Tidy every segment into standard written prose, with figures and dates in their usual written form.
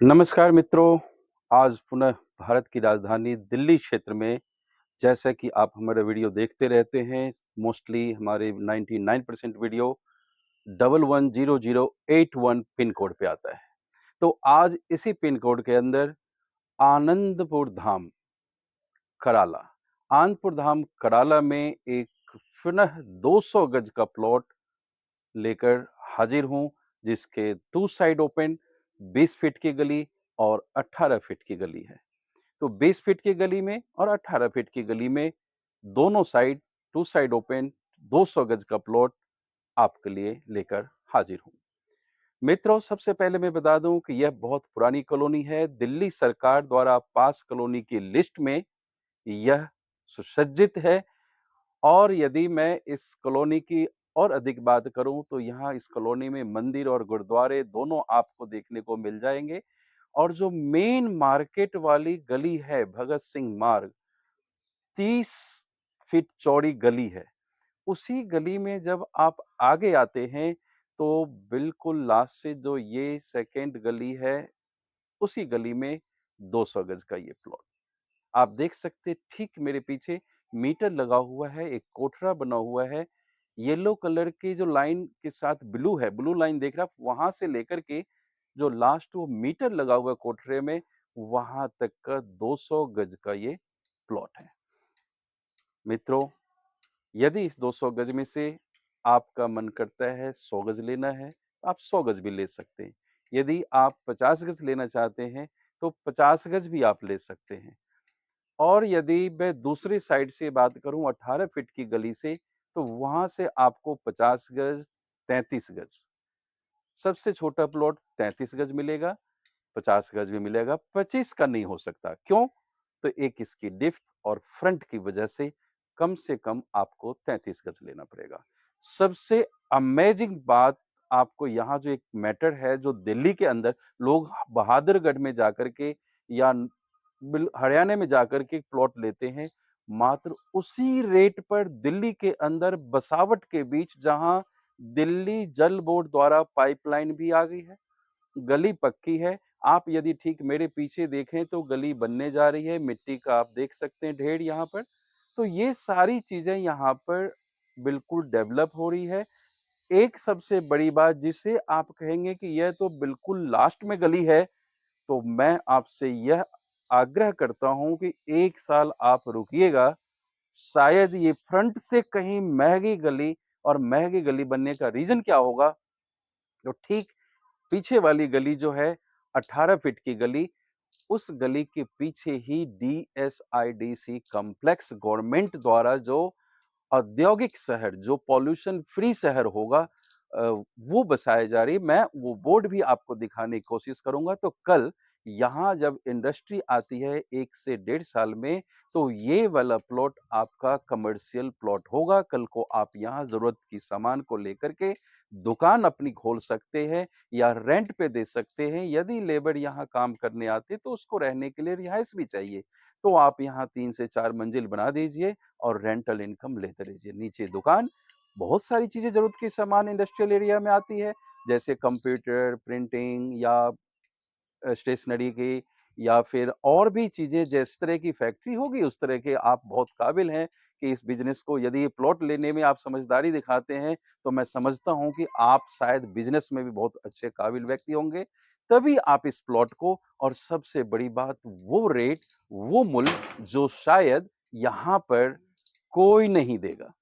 नमस्कार मित्रों, आज पुनः भारत की राजधानी दिल्ली क्षेत्र में जैसा कि आप हमारा वीडियो देखते रहते हैं, मोस्टली हमारे 99% वीडियो 110081 पिन कोड पे आता है। तो आज इसी पिन कोड के अंदर आनंदपुर धाम, कराला। आनंदपुर धाम कराला में एक पुनः 200 गज का प्लॉट लेकर हाजिर हूँ, जिसके 2 साइड ओपन, 20 फीट की गली और 18 फीट की गली है। तो 20 फीट की गली में और 18 फीट की गली में दोनों साइड 2 साइड ओपन 200 गज का प्लॉट आपके लिए लेकर हाजिर हूँ। मित्रों, सबसे पहले मैं बता दूं कि यह बहुत पुरानी कॉलोनी है। दिल्ली सरकार द्वारा पास कॉलोनी की लिस्ट में यह सुसज्जित है। और यदि मैं इस कॉलोनी की और अधिक बात करूं तो यहाँ इस कॉलोनी में मंदिर और गुरुद्वारे दोनों आपको देखने को मिल जाएंगे। और जो मेन मार्केट वाली गली है, भगत सिंह मार्ग, 30 फीट चौड़ी गली है। उसी गली में जब आप आगे आते हैं तो बिल्कुल लास्ट से जो ये सेकंड गली है, उसी गली में 200 गज का ये प्लॉट आप देख सकते हैं। ठीक मेरे पीछे मीटर लगा हुआ है, एक कोठरा बना हुआ है। येलो कलर की जो लाइन के साथ ब्लू है, ब्लू लाइन देख रहे हैं आप, वहां से लेकर के जो लास्ट वो मीटर लगा हुआ है कोठरे में, वहां तक का 200 गज का ये प्लॉट है। मित्रों, यदि इस 200 गज में से आपका मन करता है 100 गज लेना है, तो आप 100 गज भी ले सकते हैं। यदि आप 50 गज लेना चाहते हैं तो 50 गज भी आप ले सकते हैं। और यदि मैं दूसरी साइड से बात करूं 18 फीट की गली से, तो वहां से आपको 50 गज, 33 गज, सबसे छोटा प्लॉट 33 गज मिलेगा, 50 गज भी मिलेगा, 25 का नहीं हो सकता। क्यों? तो एक इसकी डिप्थ और फ्रंट की वजह से कम आपको 33 गज लेना पड़ेगा। सबसे अमेजिंग बात, आपको यहाँ जो एक मैटर है, जो दिल्ली के अंदर लोग बहादुरगढ़ में जाकर के या हरियाणा में जाकर के प्लॉट लेते हैं, मात्र उसी रेट पर दिल्ली के अंदर बसावट के बीच, जहां दिल्ली जल बोर्ड द्वारा पाइपलाइन भी आ गई है, गली पक्की है। आप यदि ठीक मेरे पीछे देखें तो गली बनने जा रही है, मिट्टी का आप देख सकते हैं ढेर यहाँ पर। तो ये सारी चीजें यहाँ पर बिल्कुल डेवलप हो रही है। एक सबसे बड़ी बात जिसे आप कहेंगे कि यह तो बिल्कुल लास्ट में गली है, तो मैं आपसे यह आग्रह करता हूं कि 1 साल आप रुकिएगा। शायद ये फ्रंट से कहीं महंगी गली, और महंगी गली बनने का रीजन क्या होगा, तो ठीक पीछे वाली गली जो है 18 फीट की गली, उस गली के पीछे ही डीएसआईडीसी कॉम्प्लेक्स गवर्नमेंट द्वारा जो औद्योगिक शहर, जो पॉल्यूशन फ्री शहर होगा, वो बसाए जा रही है। मैं वो बोर्ड भी आपको दिखाने की कोशिश करूंगा। तो कल यहाँ जब इंडस्ट्री आती है 1 से 1.5 साल में, तो ये वाला प्लॉट आपका कमर्शियल प्लॉट होगा। कल को आप यहाँ जरूरत की सामान को लेकर के दुकान अपनी खोल सकते हैं या रेंट पे दे सकते हैं। यदि लेबर यहाँ काम करने आते तो उसको रहने के लिए रिहाइश भी चाहिए, तो आप यहाँ 3 से 4 मंजिल बना दीजिए और रेंटल इनकम लेते रहिए। नीचे दुकान, बहुत सारी चीजें जरूरत की सामान इंडस्ट्रियल एरिया में आती है, जैसे कंप्यूटर, प्रिंटिंग या स्टेशनरी की, या फिर और भी चीजें। जिस तरह की फैक्ट्री होगी उस तरह के आप बहुत काबिल हैं कि इस बिजनेस को, यदि ये प्लॉट लेने में आप समझदारी दिखाते हैं, तो मैं समझता हूं कि आप शायद बिजनेस में भी बहुत अच्छे काबिल व्यक्ति होंगे। तभी आप इस प्लॉट को, और सबसे बड़ी बात, वो रेट, वो मूल्य जो शायद यहाँ पर कोई नहीं देगा।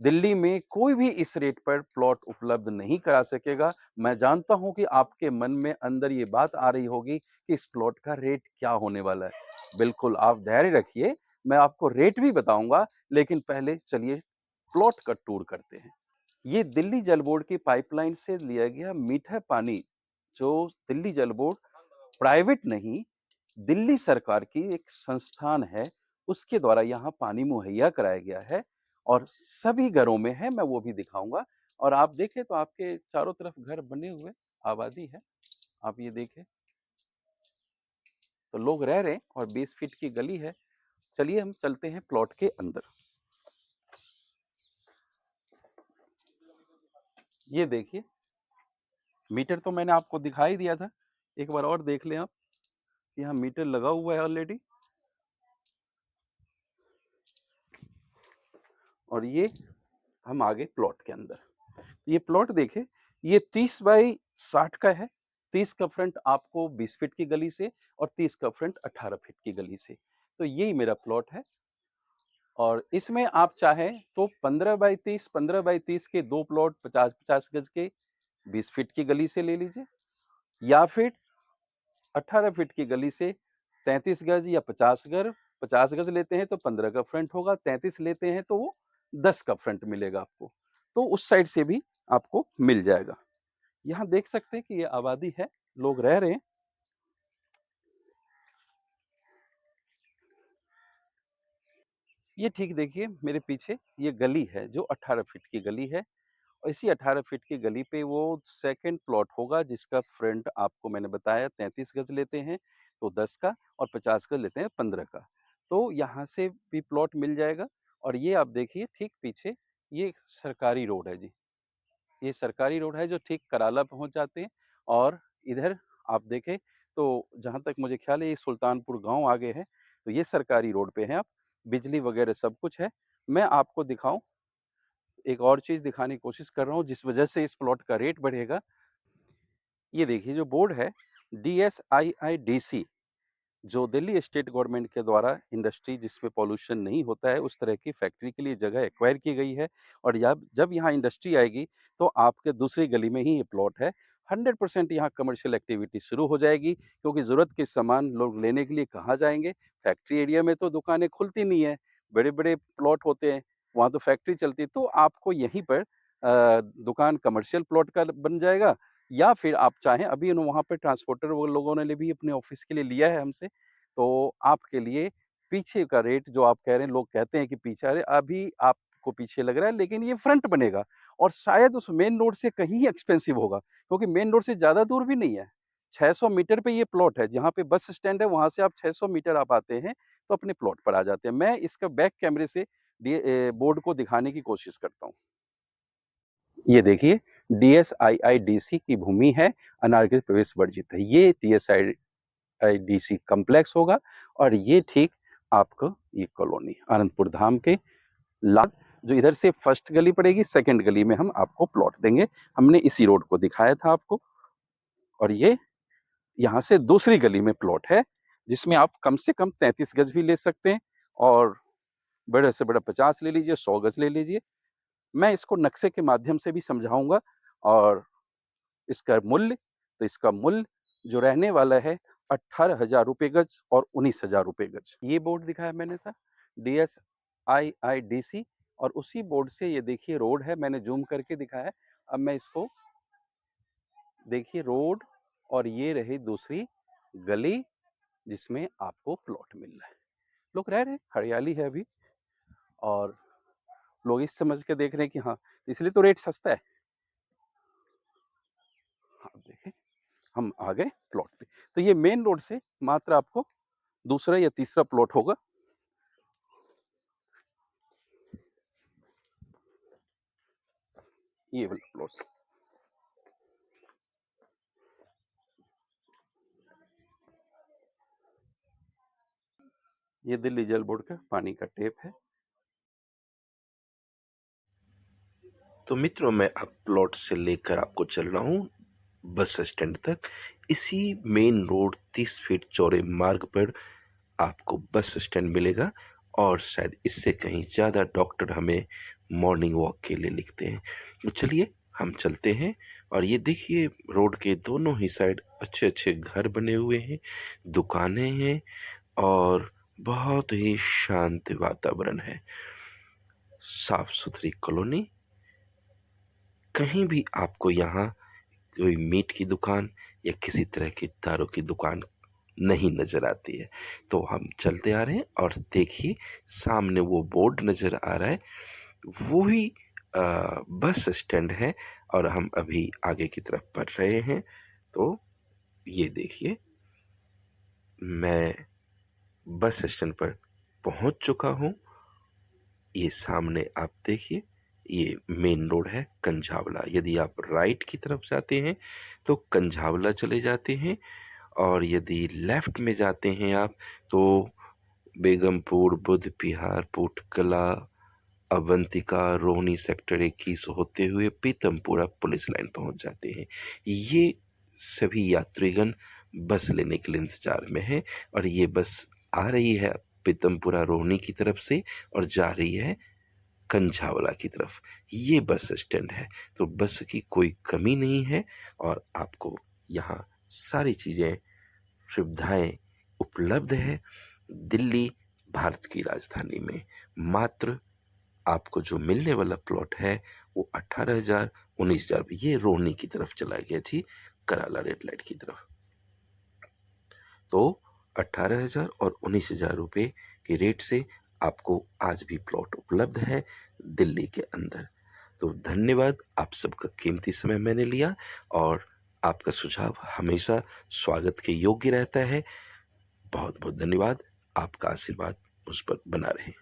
दिल्ली में कोई भी इस रेट पर प्लॉट उपलब्ध नहीं करा सकेगा। मैं जानता हूं कि आपके मन में अंदर ये बात आ रही होगी कि इस प्लॉट का रेट क्या होने वाला है। बिल्कुल आप धैर्य रखिए, मैं आपको रेट भी बताऊंगा, लेकिन पहले चलिए प्लॉट का टूर करते हैं। ये दिल्ली जल बोर्ड की पाइपलाइन से लिया गया मीठा पानी, जो दिल्ली जल बोर्ड प्राइवेट नहीं, दिल्ली सरकार की एक संस्थान है, उसके द्वारा यहाँ पानी मुहैया कराया गया है और सभी घरों में है। मैं वो भी दिखाऊंगा। और आप देखें तो आपके चारों तरफ घर बने हुए, आबादी है, आप ये देखें तो लोग रह रहे हैं और 20 फीट की गली है। चलिए हम चलते हैं प्लॉट के अंदर। ये देखिए, मीटर तो मैंने आपको दिखा ही दिया था। एक बार और देख लें आप, यहाँ मीटर लगा हुआ है ऑलरेडी। और ये हम आ गए प्लॉट के अंदर। ये प्लॉट देखिए, ये 30 बाई 60 का है। 30 का फ्रंट आपको 20 फीट की गली से और 30 का फ्रंट 18 फीट की गली से। तो यही मेरा प्लॉट है और इसमें आप चाहें तो 15 बाई 30 के 2 प्लॉट 50-50 गज के 20 फीट की गली से ले लीजिए, या फिर 18 फीट की गली से 33 गज या 50 गज लेते हैं तो 15 का फ्रंट होगा, 33 लेते हैं तो वो 10 का फ्रंट मिलेगा आपको। तो उस साइड से भी आपको मिल जाएगा। यहाँ देख सकते हैं कि ये आबादी है, लोग रह रहे हैं। ये ठीक देखिए मेरे पीछे ये गली है जो 18 फीट की गली है और इसी 18 फीट की गली पे वो सेकंड प्लॉट होगा जिसका फ्रंट आपको मैंने बताया 33 गज लेते हैं तो 10 का और 50 गज लेते हैं 15 का। तो यहाँ से भी प्लॉट मिल जाएगा और ये आप देखिए ठीक पीछे ये सरकारी रोड है जी। ये सरकारी रोड है जो ठीक कराला पहुंच जाते हैं और इधर आप देखें तो जहां तक मुझे ख्याल है ये सुल्तानपुर गांव आगे है। तो ये सरकारी रोड पे है आप, बिजली वगैरह सब कुछ है। मैं आपको दिखाऊं, एक और चीज दिखाने की कोशिश कर रहा हूँ जिस वजह से इस प्लॉट का रेट बढ़ेगा। ये देखिए जो बोर्ड है DSIIDC, जो दिल्ली स्टेट गवर्नमेंट के द्वारा इंडस्ट्री जिसमें पॉल्यूशन नहीं होता है उस तरह की फैक्ट्री के लिए जगह एक्वायर की गई है और जब जब यहाँ इंडस्ट्री आएगी तो आपके दूसरी गली में ही ये प्लॉट है। 100% यहाँ कमर्शियल एक्टिविटी शुरू हो जाएगी क्योंकि ज़रूरत के सामान लोग लेने के लिए कहाँ जाएंगे। फैक्ट्री एरिया में तो दुकानें खुलती नहीं है, बड़े बड़े प्लॉट होते हैं, वहाँ तो फैक्ट्री चलती है। तो आपको यहीं पर दुकान कमर्शियल प्लॉट का बन जाएगा या फिर आप चाहें अभी वहाँ पे ट्रांसपोर्टर वो लोगों ने भी अपने ऑफिस के लिए लिया है हमसे। तो आपके लिए पीछे का रेट जो आप कह रहे हैं, लोग कहते हैं कि पीछे, अरे अभी आपको पीछे लग रहा है लेकिन ये फ्रंट बनेगा और शायद उस मेन रोड से कहीं एक्सपेंसिव होगा क्योंकि मेन रोड से ज़्यादा दूर भी नहीं है। 600 मीटर पे ये प्लॉट है, जहाँ पे बस स्टैंड है वहाँ से आप 600 मीटर आप आते हैं तो अपने प्लॉट पर आ जाते हैं। मैं इसका बैक कैमरे से बोर्ड को दिखाने की कोशिश करता हूँ। ये देखिए DSIIDC की भूमि है, अनारक्षित प्रवेश वर्जित है। ये DSIIDC कॉम्प्लेक्स होगा और ये ठीक आपको ये कॉलोनी आनंदपुर धाम के ला जो इधर से फर्स्ट गली पड़ेगी, सेकंड गली में हम आपको प्लॉट देंगे। हमने इसी रोड को दिखाया था आपको और ये यहाँ से दूसरी गली में प्लॉट है जिसमें आप कम से कम 33 गज भी ले सकते हैं और बड़े से बड़ा 50 ले लीजिए, 100 गज ले लीजिए। मैं इसको नक्शे के माध्यम से भी समझाऊंगा और इसका मूल्य, तो इसका मूल्य जो रहने वाला है 18,000 रुपये गज और 19,000 रुपये गज। ये बोर्ड दिखाया मैंने था DSIIDC और उसी बोर्ड से ये देखिए रोड है, मैंने जूम करके दिखाया। अब मैं इसको देखिए रोड और ये रही दूसरी गली जिसमें आपको प्लॉट मिल रहा है। लोग रह रहे हैं, हरियाली है अभी और लोग इस समझ के देख रहे हैं कि हाँ, इसलिए तो रेट सस्ता है। हाँ देखिए हम आ गए प्लॉट पे। तो ये मेन रोड से मात्र आपको दूसरा या तीसरा प्लॉट होगा। ये वाला प्लॉट, ये दिल्ली जल बोर्ड का पानी का टेप है। तो मित्रों मैं अब प्लॉट से लेकर आपको चल रहा हूँ बस स्टैंड तक। इसी मेन रोड 30 फीट चौड़े मार्ग पर आपको बस स्टैंड मिलेगा और शायद इससे कहीं ज़्यादा डॉक्टर हमें मॉर्निंग वॉक के लिए लिखते हैं। तो चलिए हम चलते हैं। और ये देखिए रोड के दोनों ही साइड अच्छे अच्छे घर बने हुए हैं, दुकानें हैं और बहुत ही शांत वातावरण है, साफ सुथरी कॉलोनी। कहीं भी आपको यहाँ कोई मीट की दुकान या किसी तरह की दारू की दुकान नहीं नजर आती है। तो हम चलते आ रहे हैं और देखिए सामने वो बोर्ड नजर आ रहा है, वो ही बस स्टैंड है और हम अभी आगे की तरफ बढ़ रहे हैं। तो ये देखिए मैं बस स्टैंड पर पहुंच चुका हूँ। ये सामने आप देखिए ये मेन रोड है कंझावला। यदि आप राइट की तरफ जाते हैं तो कंझावला चले जाते हैं, और यदि लेफ्ट में जाते हैं आप तो बेगमपुर, बुध विहार, पुटकला, अवंतिका, रोहिणी सेक्टर 21 होते हुए पीतमपुरा पुलिस लाइन पहुंच जाते हैं। ये सभी यात्रीगण बस लेने के लिए इंतजार में हैं, और ये बस आ रही है पीतमपुरा रोहिणी की तरफ से और जा रही है कंझावला की तरफ। ये बस स्टैंड है, तो बस की कोई कमी नहीं है, और आपको यहाँ सारी चीज़ें, सुविधाएँ उपलब्ध है। दिल्ली भारत की राजधानी में मात्र आपको जो मिलने वाला प्लॉट है वो 18,000 19,000 ये रोहिणी की तरफ चला गया जी, कराला रेड लाइट की तरफ। तो 18,000 और 19,000 रुपये के रेट से आपको आज भी प्लॉट उपलब्ध है दिल्ली के अंदर। तो धन्यवाद, आप सबका कीमती समय मैंने लिया, और आपका सुझाव हमेशा स्वागत के योग्य रहता है। बहुत बहुत धन्यवाद। आपका आशीर्वाद मुझ पर बना रहे।